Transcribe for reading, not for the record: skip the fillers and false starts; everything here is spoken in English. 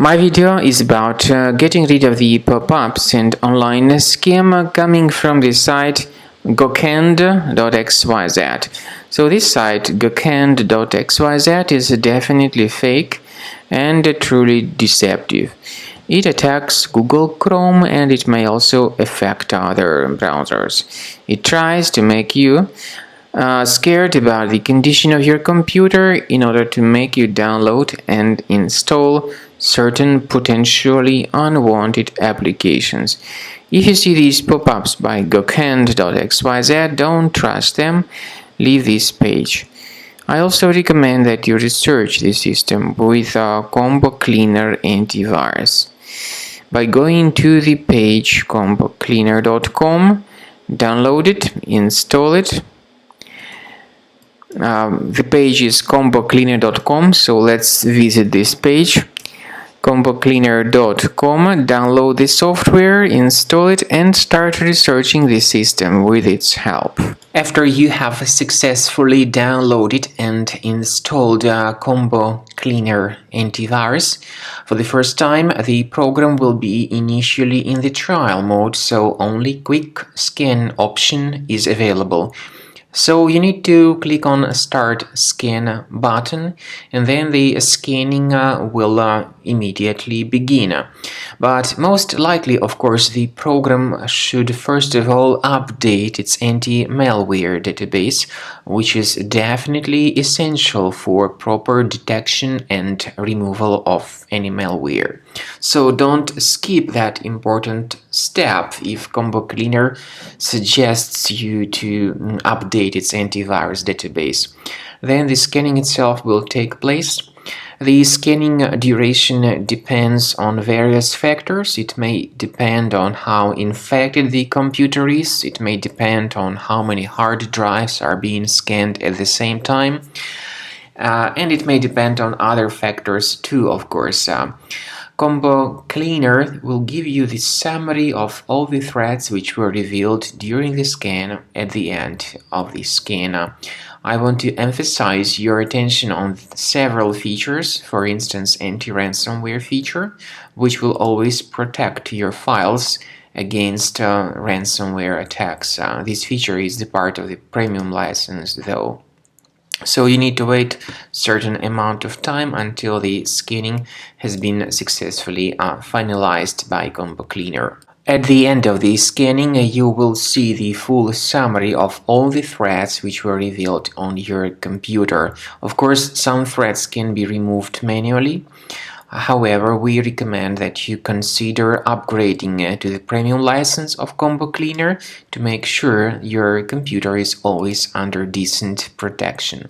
My video is about getting rid of the pop-ups and online scam coming from the site Gokend.xyz. So this site Gokend.xyz is definitely fake and truly deceptive. It attacks Google Chrome and it may also affect other browsers. It tries to make you scared about the condition of your computer in order to make you download and install certain potentially unwanted applications. If you see these pop-ups by Gokend.xyz, don't trust them, leave this page. I also recommend that you research the system with a Combo Cleaner antivirus. By going to the page combocleaner.com, download it, install it. The page is combocleaner.com, so let's visit this page. combocleaner.com, download the software, install it, and start researching the system with its help. After you have successfully downloaded and installed Combo Cleaner antivirus, for the first time the program will be initially in the trial mode, so only quick scan option is available. So you need to click on Start Scan button, and then the scanning will immediately begin. But most likely, of course, the program should first of all update its anti-malware database, which is definitely essential for proper detection and removal of any malware. So don't skip that important step if Combo Cleaner suggests you to update its antivirus database. Then the scanning itself will take place. The scanning duration depends on various factors. It may depend on how infected the computer is. It may depend on how many hard drives are being scanned at the same time. And it may depend on other factors too, of course. Combo Cleaner will give you the summary of all the threats which were revealed during the scan at the end of the scan. I want to emphasize your attention on several features, for instance anti-ransomware feature, which will always protect your files against ransomware attacks. This feature is the part of the premium license though. So you need to wait a certain amount of time until the scanning has been successfully finalized by Combo Cleaner. At the end of the scanning, you will see the full summary of all the threats which were revealed on your computer. Of course, some threats can be removed manually. However, we recommend that you consider upgrading to the premium license of Combo Cleaner to make sure your computer is always under decent protection.